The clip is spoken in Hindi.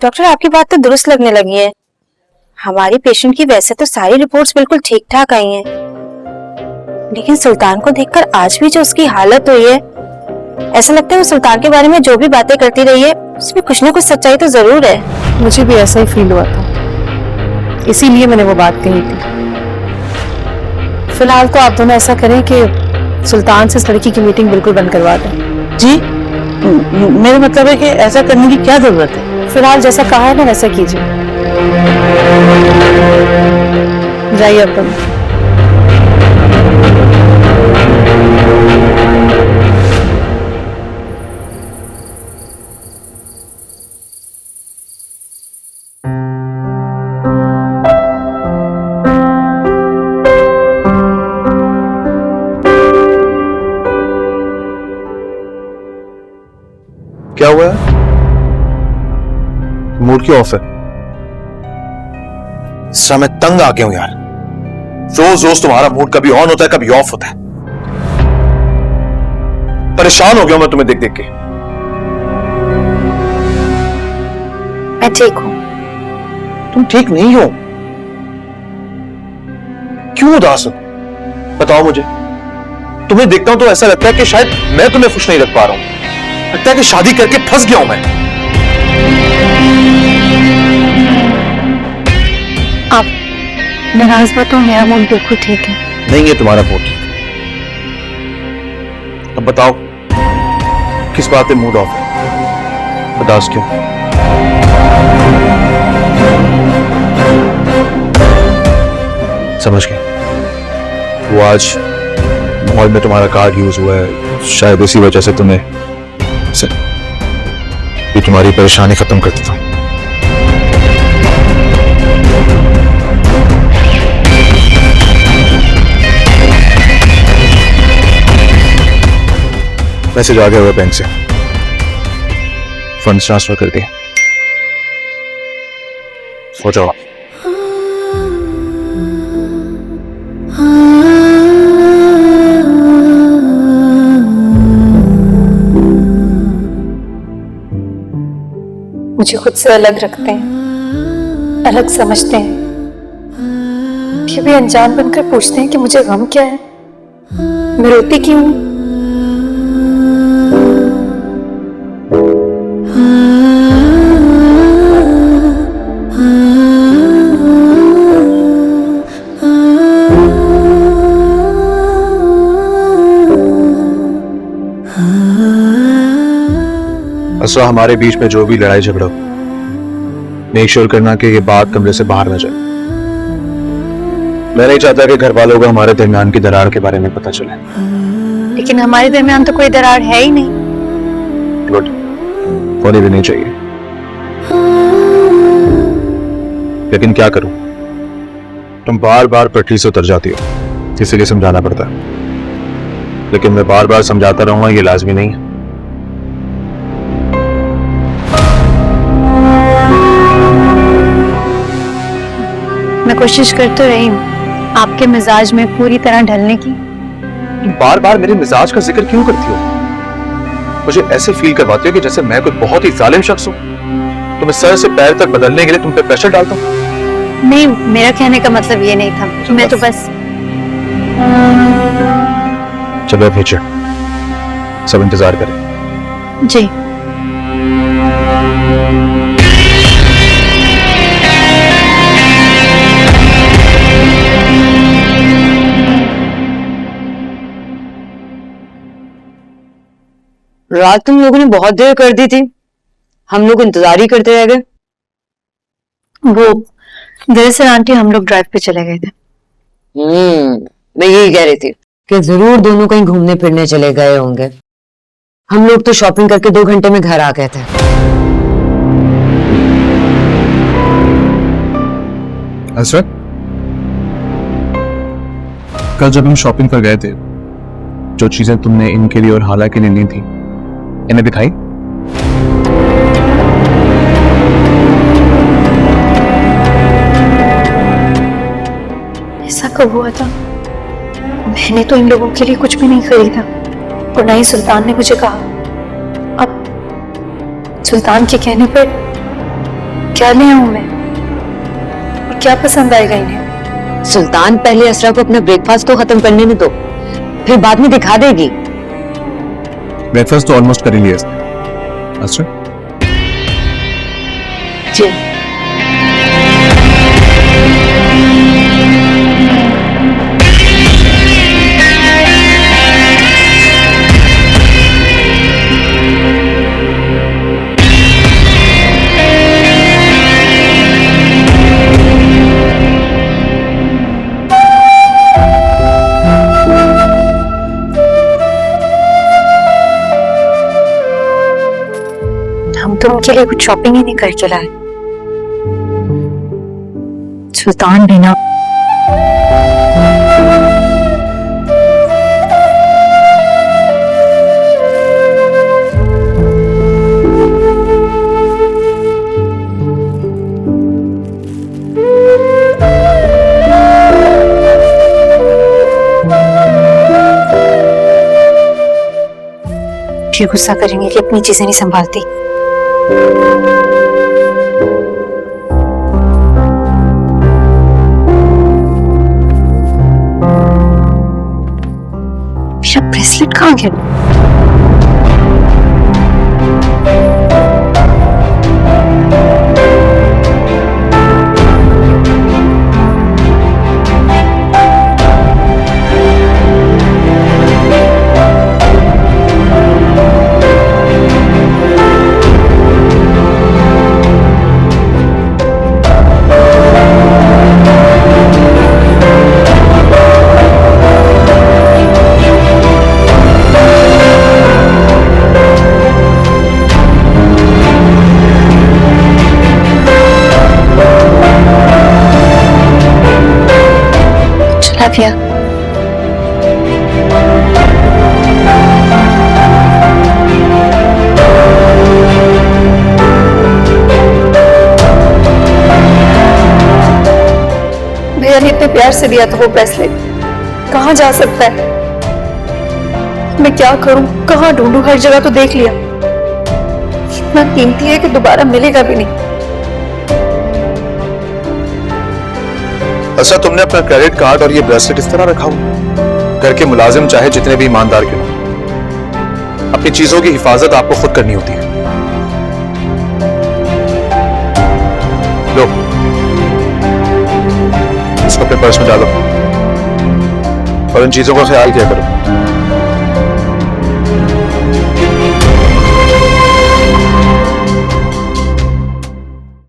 डॉक्टर आपकी बात तो दुरुस्त लगने लगी है। हमारी पेशेंट की वैसे तो सारी रिपोर्ट्स बिल्कुल ठीक ठाक आई हैं, लेकिन सुल्तान को देखकर आज भी जो उसकी हालत हुई है, ऐसा लगता है वो सुल्तान के बारे में जो भी बातें करती रही है उसमें कुछ ना कुछ सच्चाई तो जरूर है। मुझे भी ऐसा ही फील हुआ था, इसीलिए मैंने वो बात कही थी। फिलहाल तो आप दोनों ऐसा करें कि सुल्तान से इस लड़की की मीटिंग बिल्कुल बंद करवा दें। जी, मेरा मतलब है कि ऐसा करने की क्या जरूरत है? फिलहाल जैसा कहा है ना वैसा कीजिए। जाइए अब तुम। क्या हुआ है? मूड क्यों ऑफ है? इस समय मैं तंग आ गया हूं यार। रोज रोज तुम्हारा मूड कभी ऑन होता है कभी ऑफ होता है। परेशान हो गया मैं तुम्हें देख देख के। मैं ठीक हूं। तुम ठीक नहीं हो? क्यों उदास हो? बताओ मुझे। तुम्हें देखता हूं तो ऐसा लगता है कि शायद मैं तुम्हें खुश नहीं रख पा रहा हूं। लगता है कि शादी करके फंस गया हूं मैं। आप नाराज मत हो, मेरा मूड बिल्कुल ठीक है। नहीं है तुम्हारा मूड। अब बताओ किस बात पे मूड ऑफ है? उदास क्यों? समझ गया। वो आज मॉल में तुम्हारा कार्ड यूज हुआ है, शायद इसी वजह से तुम्हें ये तुम्हारी परेशानी खत्म कर देता हूं। मैसेज आ गया हुआ बैंक से, फंड्स ट्रांसफर कर दिए। हो जाओ। मुझे खुद से अलग रखते हैं, अलग समझते हैं, फिर भी अनजान बनकर पूछते हैं कि मुझे गम क्या है, मैं रोती क्यों हूं। असरा, हमारे बीच में जो भी लड़ाई झगड़ा हो, मेक श्योर करना कि ये बात कमरे से बाहर न जाए। मैं नहीं चाहता कि घर वालों को हमारे दरमियान की दरार के बारे में पता चले। लेकिन हमारे दरमियान तो कोई दरार है ही नहीं। गुड, होनी भी नहीं चाहिए। लेकिन क्या करूं, तुम बार बार पटरी से उतर जाती हो, इसीलिए समझाना पड़ता है। लेकिन मैं बार बार समझाता रहूंगा ये लाजमी नहीं है। मैं कोशिश कर तो रही हूँ आपके मिजाज में पूरी तरह ढलने की। तुम बार बार मेरे मिजाज का जिक्र क्यों करती हो? मुझे ऐसे फील करवाती हो कि जैसे मैं कोई बहुत ही जालिम शख्स हूं। तुम्हें सर से पैर तक बदलने के लिए तुम पे प्रेशर डालता हूं। नहीं, मेरा कहने का मतलब ये नहीं था। मैं तो बस चलो भेजे, सब इंतजार करें। जी। रात तुम लोगों ने बहुत देर कर दी थी, हम लोग इंतजार ही करते रह गए। वो दरअसल आंटी हम लोग ड्राइव पे चले गए थे। मैं यही कह रही थी कि जरूर दोनों कहीं घूमने फिरने चले गए होंगे। हम लोग तो शॉपिंग करके 2 घंटे में घर आ गए थे। असरत, कल जब हम शॉपिंग पर गए थे, जो चीजें तुमने इनके लिए और हाला के लिए ली थी, इन्हें दिखाई? ऐसा कब हुआ था? मैंने तो इन लोगों के लिए कुछ भी नहीं खरीदा और ना ही सुल्तान ने मुझे कहा। अब सुल्तान के कहने पर क्या ले आऊं मैं और क्या पसंद आएगा इन्हें? सुल्तान, पहले असरा को अपना ब्रेकफास्ट तो खत्म करने में दो, फिर बाद में दिखा देगी। ब्रेकफास्ट तो ऑलमोस्ट कर ही लिया इसने। असरा, जी। हम तो उनके लिए कुछ शॉपिंग ही नहीं करके लाए। सुल्तान भी ना। ये गुस्सा करेंगे कि अपनी चीजें नहीं संभालती। मेरा ब्रेसलेट कहाँ गया? चला भैया ने इतने प्यार से दिया था वो ब्रेसलेट, कहाँ जा सकता है? मैं क्या करूं, कहाँ ढूंढूं? हर जगह तो देख लिया, इतना कीमती है कि दोबारा मिलेगा भी नहीं। अच्छा, तुमने अपना क्रेडिट कार्ड और ये ब्रेसलेट इस तरह रखा हुआ? घर के मुलाजिम चाहे जितने भी ईमानदार क्यों, अपनी चीजों की हिफाजत आपको खुद करनी होती है। लो, इसको अपने पर्स में डालो और इन चीजों का ख्याल किया करो।